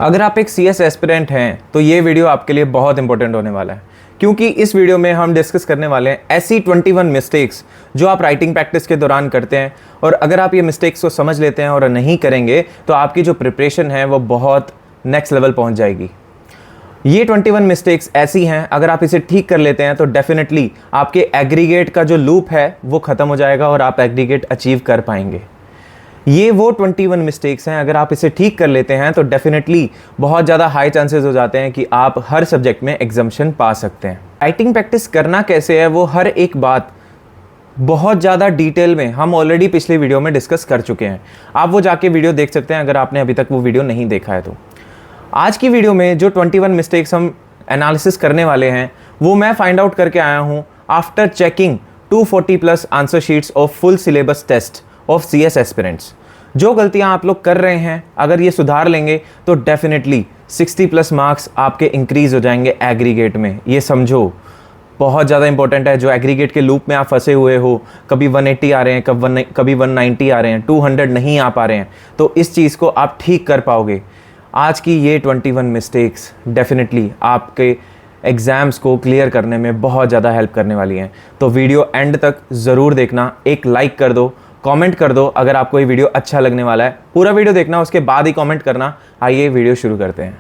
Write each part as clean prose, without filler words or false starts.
अगर आप एक CS एस्पिरेंट हैं तो ये वीडियो आपके लिए बहुत इंपॉर्टेंट होने वाला है, क्योंकि इस वीडियो में हम डिस्कस करने वाले हैं ऐसी 21 मिस्टेक्स जो आप राइटिंग प्रैक्टिस के दौरान करते हैं। और अगर आप ये मिस्टेक्स को समझ लेते हैं और नहीं करेंगे तो आपकी जो प्रिपरेशन है वो बहुत नेक्स्ट लेवल पहुंच जाएगी। ये 21 मिस्टेक्स ऐसी हैं, अगर आप इसे ठीक कर लेते हैं तो डेफिनेटली आपके एग्रीगेट का जो लूप है वो ख़त्म हो जाएगा और आप एग्रीगेट अचीव कर पाएंगे। ये वो 21 मिस्टेक्स हैं, अगर आप इसे ठीक कर लेते हैं तो डेफिनेटली बहुत ज़्यादा हाई चांसेस हो जाते हैं कि आप हर सब्जेक्ट में एग्जाम्शन पा सकते हैं। राइटिंग प्रैक्टिस करना कैसे है वो हर एक बात बहुत ज़्यादा डिटेल में हम ऑलरेडी पिछले वीडियो में डिस्कस कर चुके हैं। आप वो जाके वीडियो देख सकते हैं अगर आपने अभी तक वो वीडियो नहीं देखा है तो। आज की वीडियो में जो 21 मिस्टेक्स हम एनालिसिस करने वाले हैं वो मैं फाइंड आउट करके आया हूँ after checking 240+ answer sheets of full syllabus test of CS aspirants. जो गलतियां आप लोग कर रहे हैं अगर ये सुधार लेंगे तो डेफिनेटली 60+ मार्क्स आपके इंक्रीज हो जाएंगे एग्रीगेट में। ये समझो बहुत ज़्यादा इंपॉर्टेंट है। जो एग्रीगेट के लूप में आप फंसे हुए हो, कभी 180 आ रहे हैं, कभी 190 आ रहे हैं, 200 नहीं आ पा रहे हैं, तो इस चीज़ को आप ठीक कर पाओगे। आज की ये 21 मिस्टेक्स डेफिनेटली आपके एग्ज़ाम्स को क्लियर करने में बहुत ज़्यादा हेल्प करने वाली हैं। तो वीडियो एंड तक ज़रूर देखना, एक लाइक कर दो, कमेंट कर दो अगर आपको ये वीडियो अच्छा लगने वाला है। पूरा वीडियो देखना, उसके बाद ही कमेंट करना। आइए वीडियो शुरू करते हैं।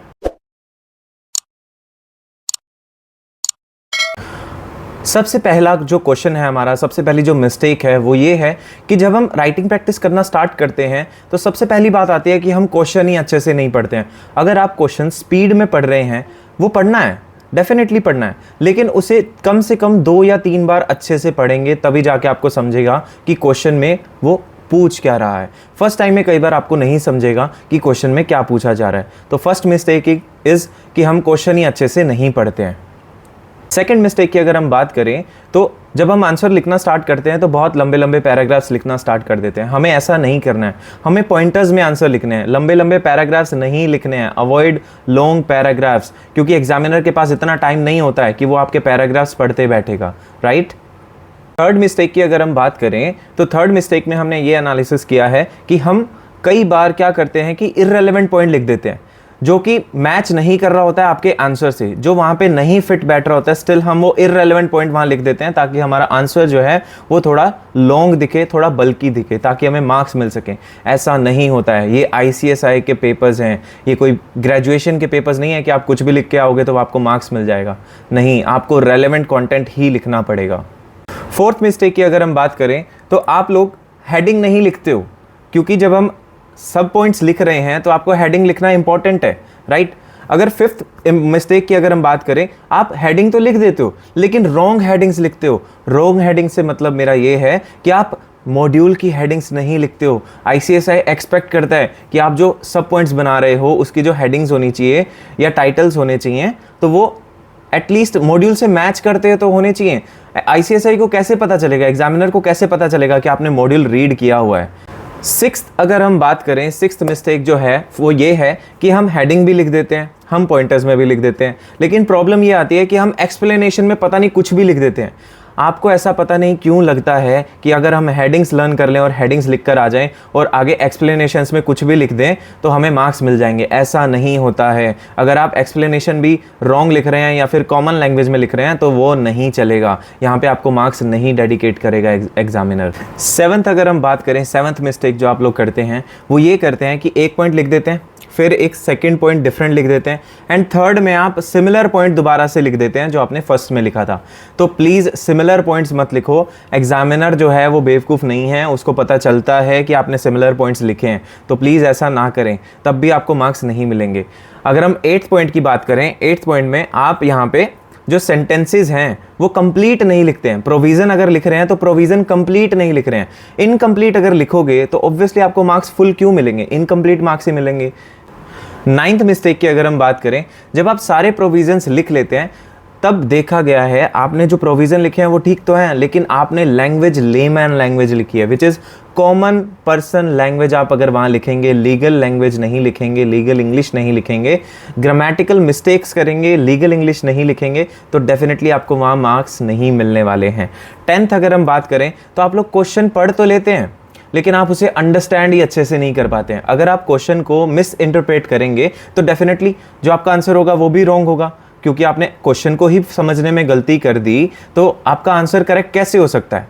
सबसे पहला जो क्वेश्चन है हमारा, सबसे पहली जो मिस्टेक है वो ये है कि जब हम राइटिंग प्रैक्टिस करना स्टार्ट करते हैं तो सबसे पहली बात आती है कि हम क्वेश्चन ही अच्छे से नहीं पढ़ते हैं। अगर आप क्वेश्चन स्पीड में पढ़ रहे हैं, वो पढ़ना है, डेफिनेटली पढ़ना है, लेकिन उसे कम से कम 2 या 3 बार अच्छे से पढ़ेंगे तभी जाके आपको समझेगा कि क्वेश्चन में वो पूछ क्या रहा है। फर्स्ट टाइम में कई बार आपको नहीं समझेगा कि क्वेश्चन में क्या पूछा जा रहा है। तो फर्स्ट मिस्टेक इज़ कि हम क्वेश्चन ही अच्छे से नहीं पढ़ते हैं। सेकेंड मिस्टेक की अगर हम बात करें तो जब हम आंसर लिखना स्टार्ट करते हैं तो बहुत लंबे लंबे पैराग्राफ्स लिखना स्टार्ट कर देते हैं। हमें ऐसा नहीं करना है, हमें पॉइंटर्स में आंसर लिखने हैं, लंबे लंबे पैराग्राफ्स नहीं लिखने हैं। अवॉइड लॉन्ग पैराग्राफ्स, क्योंकि एग्जामिनर के पास इतना टाइम नहीं होता है कि वो आपके पैराग्राफ्स पढ़ते बैठेगा, राइट। थर्ड मिस्टेक की अगर हम बात करें तो थर्ड मिस्टेक में हमने ये एनालिसिस किया है कि हम कई बार क्या करते हैं कि इररेलेवेंट पॉइंट लिख देते हैं जो कि मैच नहीं कर रहा होता है आपके आंसर से, जो वहाँ पे नहीं फिट बैठ रहा होता है, स्टिल हम वो इररेलेवेंट पॉइंट वहाँ लिख देते हैं ताकि हमारा आंसर जो है वो थोड़ा लॉन्ग दिखे, थोड़ा बल्कि दिखे, ताकि हमें मार्क्स मिल सकें। ऐसा नहीं होता है। ये ICSI के पेपर्स हैं, ये कोई ग्रेजुएशन के पेपर्स नहीं है कि आप कुछ भी लिख के आओगे तो आपको मार्क्स मिल जाएगा। नहीं, आपको रेलेवेंट कॉन्टेंट ही लिखना पड़ेगा। फोर्थ मिस्टेक की अगर हम बात करें तो आप लोग हेडिंग नहीं लिखते हो, क्योंकि जब हम सब पॉइंट्स लिख रहे हैं तो आपको हेडिंग लिखना इंपॉर्टेंट है, राइट। अगर फिफ्थ मिस्टेक की अगर हम बात करें, आप हेडिंग तो लिख देते हो लेकिन रॉन्ग हेडिंग्स लिखते हो। रॉन्ग हेडिंग से मतलब मेरा ये है कि आप मॉड्यूल की हेडिंग्स नहीं लिखते हो। ICSI एक्सपेक्ट करता है कि आप जो सब पॉइंट्स बना रहे हो उसकी जो हेडिंग्स होनी चाहिए या टाइटल्स होने चाहिए तो वो एटलीस्ट मॉड्यूल से मैच करते तो होने चाहिए। ICSI को कैसे पता चलेगा, एग्जामिनर को कैसे पता चलेगा कि आपने मॉड्यूल रीड किया हुआ है। सिक्स्थ अगर हम बात करें, सिक्स्थ मिस्टेक जो है वो ये है कि हम हेडिंग भी लिख देते हैं, हम पॉइंटर्स में भी लिख देते हैं, लेकिन प्रॉब्लम ये आती है कि हम एक्सप्लेनेशन में पता नहीं कुछ भी लिख देते हैं। आपको ऐसा पता नहीं क्यों लगता है कि अगर हम हेडिंग्स लर्न कर लें और हेडिंग्स लिख कर आ जाएं और आगे एक्सप्लेनेशंस में कुछ भी लिख दें तो हमें मार्क्स मिल जाएंगे। ऐसा नहीं होता है। अगर आप एक्सप्लेनेशन भी रॉन्ग लिख रहे हैं या फिर कॉमन लैंग्वेज में लिख रहे हैं तो वो नहीं चलेगा, यहाँ पे आपको मार्क्स नहीं डेडिकेट करेगा एग्जामिनर। सेवन्थ अगर हम बात करें, सेवन्थ मिस्टेक जो आप लोग करते हैं वो ये करते हैं कि एक पॉइंट लिख देते हैं, फिर एक सेकंड पॉइंट डिफरेंट लिख देते हैं, एंड थर्ड में आप सिमिलर पॉइंट दोबारा से लिख देते हैं जो आपने फर्स्ट में लिखा था। तो प्लीज़ सिमिलर पॉइंट्स मत लिखो। एग्जामिनर जो है वो बेवकूफ़ नहीं है, उसको पता चलता है कि आपने सिमिलर पॉइंट्स लिखे हैं, तो प्लीज़ ऐसा ना करें, तब भी आपको मार्क्स नहीं मिलेंगे। अगर हम 8th पॉइंट की बात करें, 8th पॉइंट में आप यहाँ पे जो सेंटेंसेस हैं वो कंप्लीट नहीं लिखते हैं। प्रोविज़न अगर लिख रहे हैं तो प्रोविज़न कंप्लीट नहीं लिख रहे हैं। इनकम्प्लीट अगर लिखोगे तो ऑब्वियसली आपको मार्क्स फुल क्यों मिलेंगे, इनकम्प्लीट मार्क्स ही मिलेंगे। 9th मिस्टेक की अगर हम बात करें, जब आप सारे प्रोविजंस लिख लेते हैं तब देखा गया है आपने जो प्रोविज़न लिखे हैं वो ठीक तो हैं, लेकिन आपने लैंग्वेज लेमैन लैंग्वेज लिखी है, which is common person language. आप अगर वहाँ लिखेंगे, लीगल लैंग्वेज नहीं लिखेंगे, लीगल इंग्लिश नहीं लिखेंगे, ग्रामेटिकल मिस्टेक्स करेंगे, लीगल इंग्लिश नहीं लिखेंगे, तो डेफिनेटली आपको वहाँ मार्क्स नहीं मिलने वाले हैं। 10th अगर हम बात करें तो आप लोग क्वेश्चन पढ़ तो लेते हैं लेकिन आप उसे अंडरस्टैंड ही अच्छे से नहीं कर पाते हैं। अगर आप क्वेश्चन को मिस इंटरप्रेट करेंगे तो डेफिनेटली जो आपका आंसर होगा वो भी रॉन्ग होगा, क्योंकि आपने क्वेश्चन को ही समझने में गलती कर दी, तो आपका आंसर करेक्ट कैसे हो सकता है।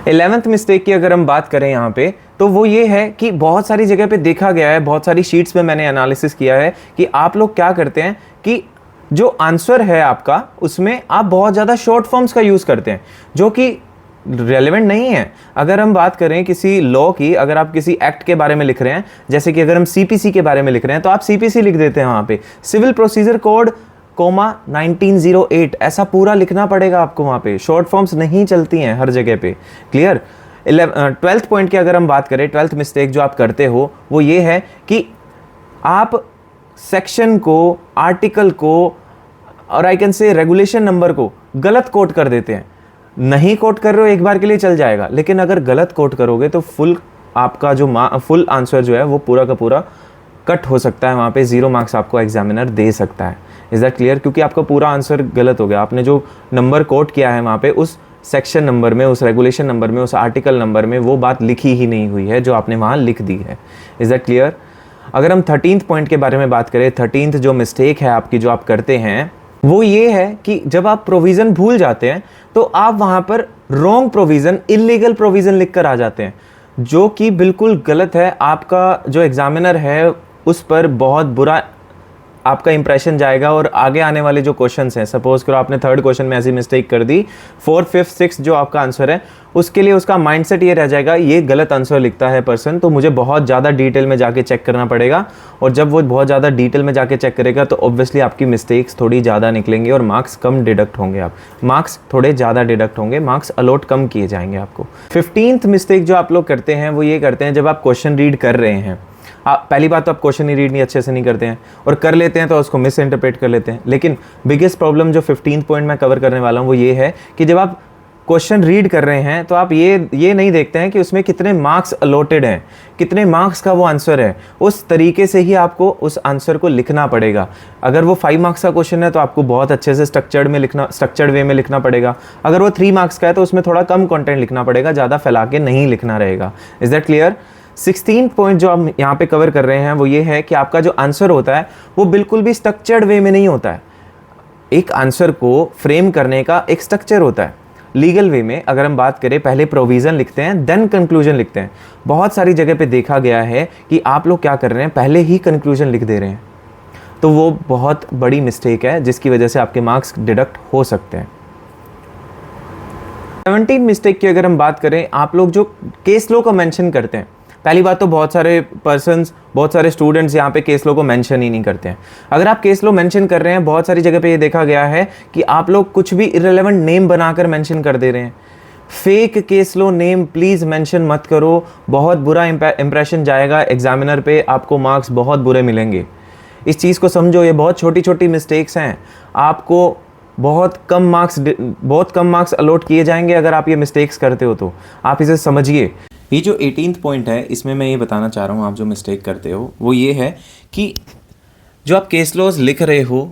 11th मिस्टेक की अगर हम बात करें यहाँ पे, तो वो ये है कि बहुत सारी जगह पे देखा गया है, बहुत सारी शीट्स में मैंने एनालिसिस किया है कि आप लोग क्या करते हैं कि जो आंसर है आपका उसमें आप बहुत ज़्यादा शॉर्ट फॉर्म्स का यूज़ करते हैं जो कि रेलेवेंट नहीं है। अगर हम बात करें किसी लॉ की, अगर आप किसी एक्ट के बारे में लिख रहे हैं, जैसे कि अगर हम सीपीसी के बारे में लिख रहे हैं तो आप सीपीसी लिख देते हैं, वहाँ पे सिविल प्रोसीजर कोड 1908 ऐसा पूरा लिखना पड़ेगा आपको। वहाँ पे शॉर्ट फॉर्म्स नहीं चलती हैं हर जगह पे। क्लियर। 12th पॉइंट की अगर हम बात करें, 12th मिस्टेक जो आप करते हो वो ये है कि आप सेक्शन को, आर्टिकल को और I can say regulation number को गलत कोट कर देते हैं। नहीं कोट कर रहे हो एक बार के लिए चल जाएगा, लेकिन अगर गलत कोट करोगे तो फुल आपका जो फुल आंसर जो है वो पूरा का पूरा कट हो सकता है। वहाँ पे 0 मार्क्स आपको एग्जामिनर दे सकता है। Is that clear? क्योंकि आपका पूरा आंसर गलत हो गया। आपने जो नंबर कोट किया है वहाँ पे उस सेक्शन नंबर में, उस रेगुलेशन नंबर में, उस आर्टिकल नंबर में वो बात लिखी ही नहीं हुई है जो आपने वहाँ लिख दी है। Is that clear? अगर हम 13th पॉइंट के बारे में बात करें, 13th जो मिस्टेक है आपकी जो आप करते हैं वो ये है कि जब आप प्रोविज़न भूल जाते हैं तो आप वहाँ पर रॉन्ग प्रोविज़न, इलीगल प्रोविज़न लिख कर आ जाते हैं, जो कि बिल्कुल गलत है। आपका जो एग्जामिनर है उस पर बहुत बुरा आपका इंप्रेशन जाएगा और आगे आने वाले जो क्वेश्चंस हैं, सपोज करो आपने 3rd क्वेश्चन में ऐसी मिस्टेक कर दी, 4th, 5th, 6th जो आपका आंसर है उसके लिए उसका माइंडसेट ये रह जाएगा, ये गलत आंसर लिखता है पर्सन, तो मुझे बहुत ज़्यादा डिटेल में जाके चेक करना पड़ेगा। और जब वो बहुत ज़्यादा डिटेल में जाके चेक करेगा तो ऑब्वियसली आपकी मिस्टेक्स थोड़ी ज़्यादा निकलेंगे और मार्क्स कम डिडक्ट होंगे। आप मार्क्स थोड़े ज़्यादा डिडक्ट होंगे, मार्क्स अलॉट कम किए जाएंगे आपको। 15th मिस्टेक जो आप लोग करते हैं वो ये करते हैं, जब आप क्वेश्चन रीड कर रहे हैं, पहली बात तो आप क्वेश्चन ही रीड नहीं अच्छे से नहीं करते हैं, और कर लेते हैं तो उसको मिस इंटरप्रेट कर लेते हैं। लेकिन बिगेस्ट प्रॉब्लम जो 15th पॉइंट में कवर करने वाला हूँ वो ये है कि जब आप क्वेश्चन रीड कर रहे हैं तो आप ये नहीं देखते हैं कि उसमें कितने मार्क्स अलॉटेड हैं, कितने मार्क्स का वो आंसर है। उस तरीके से ही आपको उस आंसर को लिखना पड़ेगा। अगर वो 5 मार्क्स का क्वेश्चन है तो आपको बहुत अच्छे से स्ट्रक्चर्ड वे में लिखना पड़ेगा। अगर वो 3 मार्क्स का है तो उसमें थोड़ा कम कंटेंट लिखना पड़ेगा, ज़्यादा फैला के नहीं लिखना रहेगा। Is that clear? 16th point जो हम यहाँ पे कवर कर रहे हैं वो ये है कि आपका जो आंसर होता है वो बिल्कुल भी स्ट्रक्चर्ड वे में नहीं होता है। एक आंसर को फ्रेम करने का एक स्ट्रक्चर होता है। लीगल वे में अगर हम बात करें, पहले प्रोविज़न लिखते हैं देन कंक्लूजन लिखते हैं। बहुत सारी जगह पे देखा गया है कि आप लोग क्या कर रहे हैं, पहले ही कंक्लूजन लिख दे रहे हैं, तो वो बहुत बड़ी मिस्टेक है जिसकी वजह से आपके मार्क्स डिडक्ट हो सकते हैं। 17 मिस्टेक की अगर हम बात करें, आप लोग जो केस लॉ को मेंशन करते हैं, पहली बात तो बहुत सारे स्टूडेंट्स यहाँ पे केस लॉ को मेंशन ही नहीं करते हैं। अगर आप केस लॉ मेंशन कर रहे हैं, बहुत सारी जगह पे ये देखा गया है कि आप लोग कुछ भी इररिलेवेंट नेम बनाकर मेंशन कर दे रहे हैं। Fake case law name please mention मत करो, बहुत बुरा इंप्रेशन जाएगा एग्जामिनर पे, आपको मार्क्स बहुत बुरे मिलेंगे। इस चीज़ को समझो, ये बहुत छोटी छोटी मिस्टेक्स हैं, आपको बहुत कम मार्क्स अलॉट किए जाएंगे अगर आप ये मिस्टेक्स करते हो। तो आप इसे समझिए। ये जो 18th पॉइंट है इसमें मैं ये बताना चाह रहा हूँ, आप जो मिस्टेक करते हो वो ये है कि जो आप केस लॉज लिख रहे हो,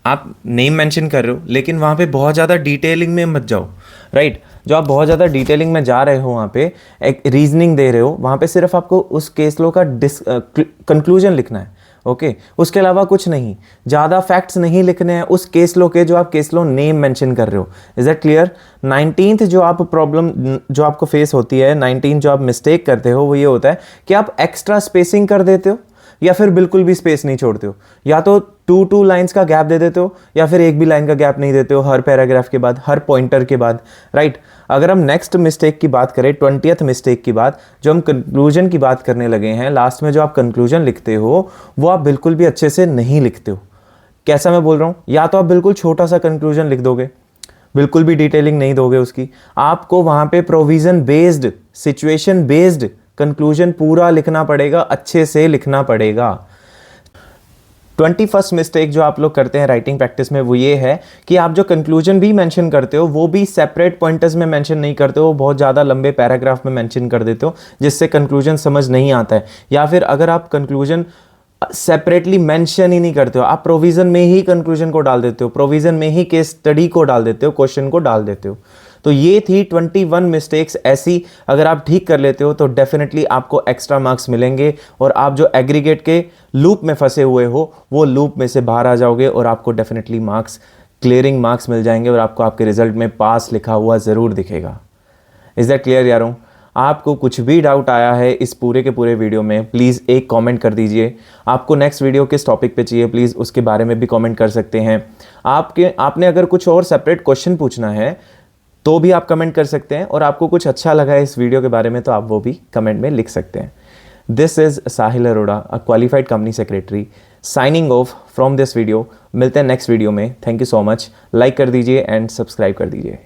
आप नेम मेंशन कर रहे हो, लेकिन वहाँ पे बहुत ज़्यादा डिटेलिंग में मत जाओ। राइट? जो आप बहुत ज़्यादा डिटेलिंग में जा रहे हो, वहाँ पे एक रीजनिंग दे रहे हो, वहाँ पे सिर्फ आपको उस केस लॉ का कंक्लूजन लिखना है। ओके, उसके अलावा कुछ नहीं, ज़्यादा फैक्ट्स नहीं लिखने हैं उस केस लॉ के जो आप केस लॉ नेम मेंशन कर रहे हो। Is that clear? 19th जो आप प्रॉब्लम जो आपको फेस होती है, 19 जो आप मिस्टेक करते हो वो ये होता है कि आप एक्स्ट्रा स्पेसिंग कर देते हो या फिर बिल्कुल भी स्पेस नहीं छोड़ते हो, या तो 2 लाइन्स का गैप दे देते हो या फिर एक भी लाइन का गैप नहीं देते हो हर पैराग्राफ के बाद, हर पॉइंटर के बाद। राइट? अगर हम नेक्स्ट मिस्टेक की बात करें, 20th मिस्टेक की बात, जो हम कंक्लूजन की बात करने लगे हैं, लास्ट में जो आप कंक्लूजन लिखते हो वो आप बिल्कुल भी अच्छे से नहीं लिखते हो। कैसा मैं बोल रहा हूँ? या तो आप बिल्कुल छोटा सा कंक्लूजन लिख दोगे, बिल्कुल भी डिटेलिंग नहीं दोगे उसकी, आपको वहाँ पे provision based, situation based conclusion पूरा लिखना पड़ेगा, अच्छे से लिखना पड़ेगा। 21st मिस्टेक जो आप लोग करते हैं राइटिंग प्रैक्टिस में वो ये है कि आप जो कंक्लूजन भी मेंशन करते हो वो भी सेपरेट पॉइंटर्स में मेंशन नहीं करते हो, बहुत ज़्यादा लंबे पैराग्राफ में मेंशन कर देते हो, जिससे कंक्लूजन समझ नहीं आता है। या फिर अगर आप कंक्लूजन सेपरेटली मेंशन ही नहीं करते हो, आप प्रोविज़न में ही कंक्लूजन को डाल देते हो, प्रोविज़न में ही केस स्टडी को डाल देते हो, क्वेश्चन को डाल देते हो। तो ये थी 21 मिस्टेक्स ऐसी, अगर आप ठीक कर लेते हो तो डेफिनेटली आपको एक्स्ट्रा मार्क्स मिलेंगे और आप जो एग्रीगेट के लूप में फंसे हुए हो वो लूप में से बाहर आ जाओगे और आपको डेफिनेटली मार्क्स, क्लियरिंग मार्क्स मिल जाएंगे और आपको आपके रिजल्ट में पास लिखा हुआ ज़रूर दिखेगा। इज़ दैट क्लियर यारों? आपको कुछ भी डाउट आया है इस पूरे के पूरे वीडियो में, प्लीज़ एक कमेंट कर दीजिए। आपको नेक्स्ट वीडियो किस टॉपिक पे चाहिए प्लीज़ उसके बारे में भी कमेंट कर सकते हैं। आपने अगर कुछ और सेपरेट क्वेश्चन पूछना है तो भी आप कमेंट कर सकते हैं, और आपको कुछ अच्छा लगा है इस वीडियो के बारे में तो आप वो भी कमेंट में लिख सकते हैं। This is Sahil Arora, a qualified company secretary, signing off from this video. मिलते हैं नेक्स्ट वीडियो में। Thank you so much. Like कर दीजिए एंड सब्सक्राइब कर दीजिए।